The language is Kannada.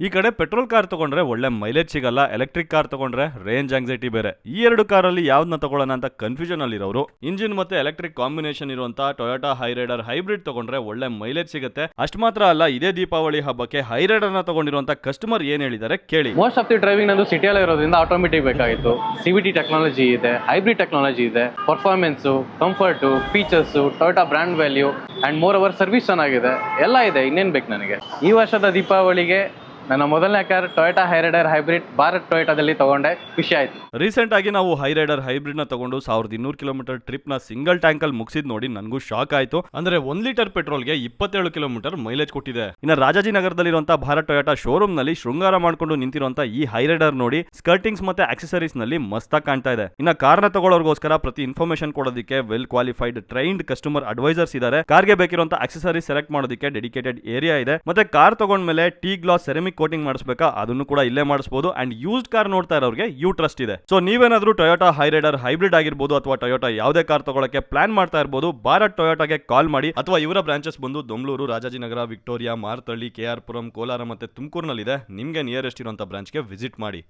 ಈ ಕಡೆ ಪೆಟ್ರೋಲ್ ಕಾರ್ ತಗೊಂಡ್ರೆ ಒಳ್ಳೆ ಮೈಲೇಜ್ ಸಿಗಲ್ಲ, ಎಲೆಕ್ಟ್ರಿಕ್ ಕಾರ್ ತಗೊಂಡ್ರೆ ರೇಂಜ್ ಆಂಗ್ಸೈಟಿ ಬೇರೆ. ಈ ಎರಡು ಕಾರಲ್ಲಿ ಯಾವ್ದನ್ನ ತಗೊಳ್ಳೋಣ ಅಂತ ಕನ್ಫ್ಯೂಷನ್ ಅಲ್ಲಿರೋರು ಇಂಜಿನ್ ಮತ್ತೆ ಎಲೆಕ್ಟ್ರಿಕ್ ಕಾಂಬಿನೇಷನ್ ಇರುವಂತ ಟೊಯೋಟಾ ಹೈರೈಡರ್ ಹೈಬ್ರಿಡ್ ತಗೊಂಡ್ರೆ ಒಳ್ಳೆ ಮೈಲೇಜ್ ಸಿಗುತ್ತೆ. ಅಷ್ಟು ಮಾತ್ರ ಅಲ್ಲ, ಇದೇ ದೀಪಾವಳಿ ಹಬ್ಬಕ್ಕೆ ಹೈರೈಡರ್ ನ ತಗೊಂಡಿರುವಂತ ಕಸ್ಟಮರ್ ಏನ್ ಹೇಳಿದ್ದಾರೆ ಕೇಳಿ. ಮೋಸ್ಟ್ ಆಫ್ ದಿ ಡ್ರೈವಿಂಗ್ ನಂದು ಸಿಟಿಯಲ್ಲಿ ಇರೋದ್ರಿಂದ ಆಟೋಮೆಟಿಕ್ ಬೇಕಾಗಿತ್ತು. CVT ಟೆಕ್ನಾಲಜಿ ಇದೆ, ಹೈಬ್ರಿಡ್ ಟೆಕ್ನಾಲಜಿ ಇದೆ, performance, comfort, features, Toyota brand value and more over service ಚೆನ್ನಾಗಿದೆ, ಎಲ್ಲ ಇದೆ. ಇನ್ನೇನು ಬೇಕು ನನಗೆ? ಈ ವರ್ಷದ ದೀಪಾವಳಿಗೆ ನನ್ನ ಮೊದಲನೇ car Toyota Hyryder hybrid Bharat ಟೊಯೋಟಾದಲ್ಲಿ ತಗೊಂಡೆ, ಖುಷಿ ಆಯ್ತು. ರೀಸೆಂಟ್ ಆಗಿ ನಾವು ಹೈರೈಡರ್ ಹೈಬ್ರಿಡ್ ನ ತಗೊಂಡು 1200 ಕಿಲೋಮೀಟರ್ ಟ್ರಿಪ್ ನ ಸಿಂಗಲ್ ಟ್ಯಾಂಕ್ ಅಲ್ಲಿ ಮುಗಿಸಿದ್ ನೋಡಿ ನನಗೂ ಶಾಕ್ ಆಯ್ತು. ಅಂದ್ರೆ 1 ಲೀಟರ್ ಪೆಟ್ರೋಲ್ಗೆ 27 ಕಿಲೋಮೀಟರ್ ಮೈಲೇಜ್ ಕೊಟ್ಟಿದೆ. ಇನ್ನು ರಾಜಾಜಿನಗರದಲ್ಲಿರುವಂತಹ ಭಾರತ್ ಟೊಯೋಟಾ ಶೋರೂಮ್ ನಲ್ಲಿ ಶೃಂಗಾರ ಮಾಡ್ಕೊಂಡು ನಿಂತಿರುವಂತಹ ಈ ಹೈರೈಡರ್ ನೋಡಿ ಸ್ಕರ್ಟಿಂಗ್ಸ್ ಮತ್ತೆ ಆಕ್ಸೆಸರೀಸ್ ನಲ್ಲಿ ಮಸ್ತಾಗಿ ಕಾಣ್ತಾ ಇದೆ. ಇನ್ನ ಕಾರ್ನ ತಗೊಳ್ಳೋರ್ಗೋಸ್ಕರ ಪ್ರತಿ ಇನ್ಫಾರ್ಮೇಶನ್ ಕೊಡೋದಕ್ಕೆ well qualified trained customer advisors ಇದ್ದಾರೆ. ಕಾರ್ಗೆ ಬೇಕಿರುವಂತಹ ಆಕ್ಸೆಸರೀಸ್ ಸೆಲೆಕ್ಟ್ ಮಾಡೋದಕ್ಕೆ ಡೆಡಿಕೇಟೆಡ್ ಏರಿಯಾ ಇದೆ. ಮತ್ತೆ ಕಾರ್ ತಗೊಂಡ್ಮೇಲೆ ಟೀ ಗ್ಲಾಸ್ ಸೆರಾಮಿಕ್ ಕೋಟಿಂಗ್ ಮಾಡಿಸಬೇಕಾ, ಅದನ್ನು ಕೂಡ ಇಲ್ಲೇ ಮಾಡಿಸಬಹುದು. ಅಂಡ್ ಯೂಸ್ಡ್ ಕಾರ್ ನೋಡ್ತಾ ಇರೋರಿಗೆ ಯು ಟ್ರಸ್ಟ್ ಇದೆ. ಸೊ ನೀವೇನಾದ್ರೂ ಟೊಯೋಟಾ ಹೈರೈಡರ್ ಹೈಬ್ರಿಡ್ ಆಗಿರ್ಬೋದು ಅಥವಾ ಟೊಯೋಟಾ ಯಾವುದೇ ಕಾರ್ ತಗೊಳ್ಳಕ್ಕೆ ಪ್ಲಾನ್ ಮಾಡ್ತಾ ಇರಬಹುದು, ಭಾರತ್ ಟೊಯೋಟಾಗೆ ಕಾಲ್ ಮಾಡಿ. ಅಥವಾ ಇವರ ಬ್ರಾಂಚಸ್ ಬಂದು ದೊಂಗಳೂರು, ರಾಜಾಜಿನಗರ, ವಿಕ್ಟೋರಿಯಾ, ಮಾರ್ತಳ್ಳಿ, KR ಪುರಂ, ಕೋಲಾರ ಮತ್ತೆ ತುಮಕೂರಿನಲ್ಲಿದೆ. ನಿಮ್ಗೆ ನಿಯರೆಸ್ಟ್ ಇರುವಂತ ಬ್ರಾಂಚ್ಗೆ ವಿಸಿಟ್ ಮಾಡಿ.